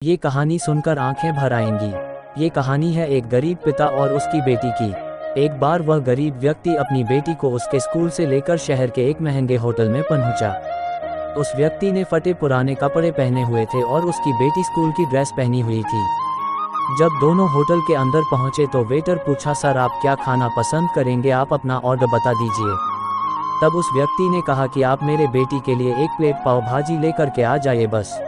ये कहानी सुनकर आंखें भर आएंगी। ये कहानी है एक गरीब पिता और उसकी बेटी की। एक बार वह गरीब व्यक्ति अपनी बेटी को उसके स्कूल से लेकर शहर के एक महंगे होटल में पहुंचा। उस व्यक्ति ने फटे पुराने कपड़े पहने हुए थे और उसकी बेटी स्कूल की ड्रेस पहनी हुई थी। जब दोनों होटल के अंदर पहुंचे तो वेटर पूछा, सर आप क्या खाना पसंद करेंगे, आप अपना ऑर्डर बता दीजिए। तब उस व्यक्ति ने कहा कि आप मेरे बेटी के लिए एक प्लेट पाव भाजी लेकर के आ जाइए बस।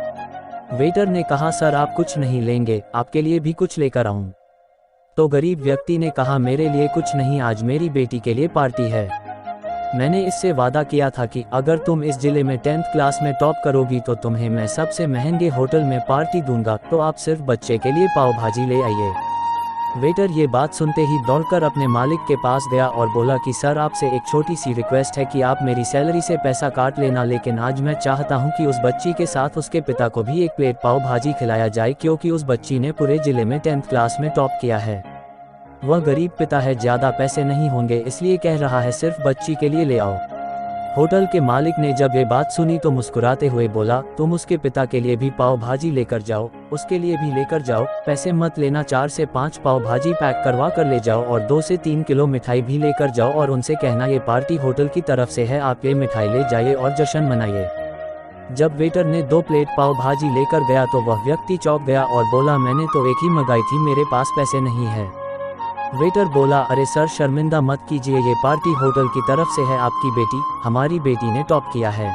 वेटर ने कहा, सर आप कुछ नहीं लेंगे, आपके लिए भी कुछ लेकर आऊं? तो गरीब व्यक्ति ने कहा, मेरे लिए कुछ नहीं, आज मेरी बेटी के लिए पार्टी है। मैंने इससे वादा किया था कि अगर तुम इस जिले में 10th क्लास में टॉप करोगी तो तुम्हें मैं सबसे महंगे होटल में पार्टी दूंगा, तो आप सिर्फ बच्चे के लिए पाव भाजी ले आइए। वेटर ये बात सुनते ही दौड़कर अपने मालिक के पास गया और बोला कि सर आपसे एक छोटी सी रिक्वेस्ट है कि आप मेरी सैलरी से पैसा काट लेना, लेकिन आज मैं चाहता हूं कि उस बच्ची के साथ उसके पिता को भी एक प्लेट पाव भाजी खिलाया जाए, क्योंकि उस बच्ची ने पूरे जिले में 10th क्लास में टॉप किया है। वह गरीब पिता है, ज़्यादा पैसे नहीं होंगे, इसलिए कह रहा है सिर्फ बच्ची के लिए ले आओ। होटल के मालिक ने जब ये बात सुनी तो मुस्कुराते हुए बोला, तुम उसके पिता के लिए भी पाव भाजी लेकर जाओ, उसके लिए भी लेकर जाओ, पैसे मत लेना, 4 से 5 पाव भाजी पैक करवा कर ले जाओ और 2 से 3 किलो मिठाई भी लेकर जाओ और उनसे कहना ये पार्टी होटल की तरफ से है, आप ये मिठाई ले जाइए और जश्न मनाइए। जब वेटर ने 2 प्लेट पाव भाजी लेकर गया तो वह व्यक्ति चौंक गया और बोला, मैंने तो एक ही मंगाई थी, मेरे पास पैसे नहीं है। वेटर बोला, अरे सर शर्मिंदा मत कीजिए, ये पार्टी होटल की तरफ से है, आपकी बेटी, हमारी बेटी ने टॉप किया है,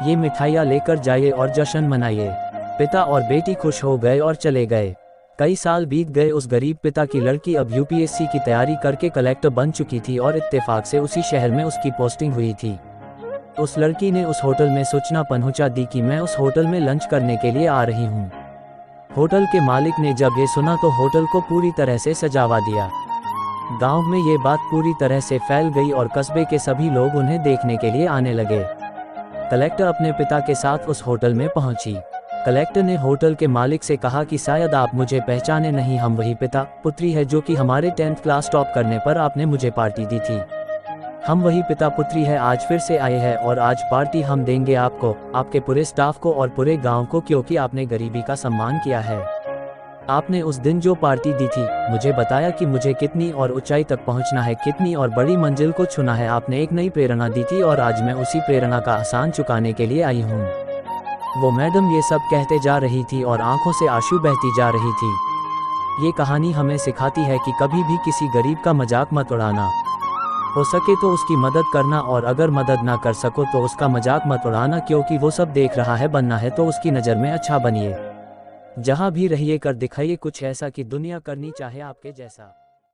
ये मिठाइयाँ लेकर जाइए और जश्न मनाइए। पिता और बेटी खुश हो गए और चले गए। कई साल बीत गए। उस गरीब पिता की लड़की अब यूपीएससी की तैयारी करके कलेक्टर बन चुकी थी और इत्तेफाक से उसी शहर में उसकी पोस्टिंग हुई थी। उस लड़की ने उस होटल में सूचना पहुंचा दी कि मैं उस होटल में लंच करने के लिए आ रही हूँ। होटल के मालिक ने जब ये सुना तो होटल को पूरी तरह से सजावा दिया। गांव में ये बात पूरी तरह से फैल गई और कस्बे के सभी लोग उन्हें देखने के लिए आने लगे। कलेक्टर अपने पिता के साथ उस होटल में पहुंची। कलेक्टर ने होटल के मालिक से कहा कि शायद आप मुझे पहचाने नहीं, हम वही पिता पुत्री है जो कि हमारे 10th क्लास टॉप करने पर आपने मुझे पार्टी दी थी। हम वही पिता पुत्री है, आज फिर से आए हैं और आज पार्टी हम देंगे आपको, आपके पूरे स्टाफ को और पूरे गांव को, क्योंकि आपने गरीबी का सम्मान किया है। आपने उस दिन जो पार्टी दी थी, मुझे बताया कि मुझे कितनी और ऊंचाई तक पहुंचना है, कितनी और बड़ी मंजिल को छूना है। आपने एक नई प्रेरणा दी थी और आज मैं उसी प्रेरणा का एहसान चुकाने के लिए आई हूँ। वो मैडम ये सब कहते जा रही थी और आंखों से आंसू बहती जा रही थी। ये कहानी हमें सिखाती है कि कभी भी किसी गरीब का मजाक मत उड़ाना। हो सके तो उसकी मदद करना और अगर मदद ना कर सको तो उसका मजाक मत उड़ाना, क्योंकि वो सब देख रहा है, बनना है तो उसकी नज़र में अच्छा बनिए। जहाँ भी रहिए कर दिखाइए कुछ ऐसा कि दुनिया करनी चाहे आपके जैसा।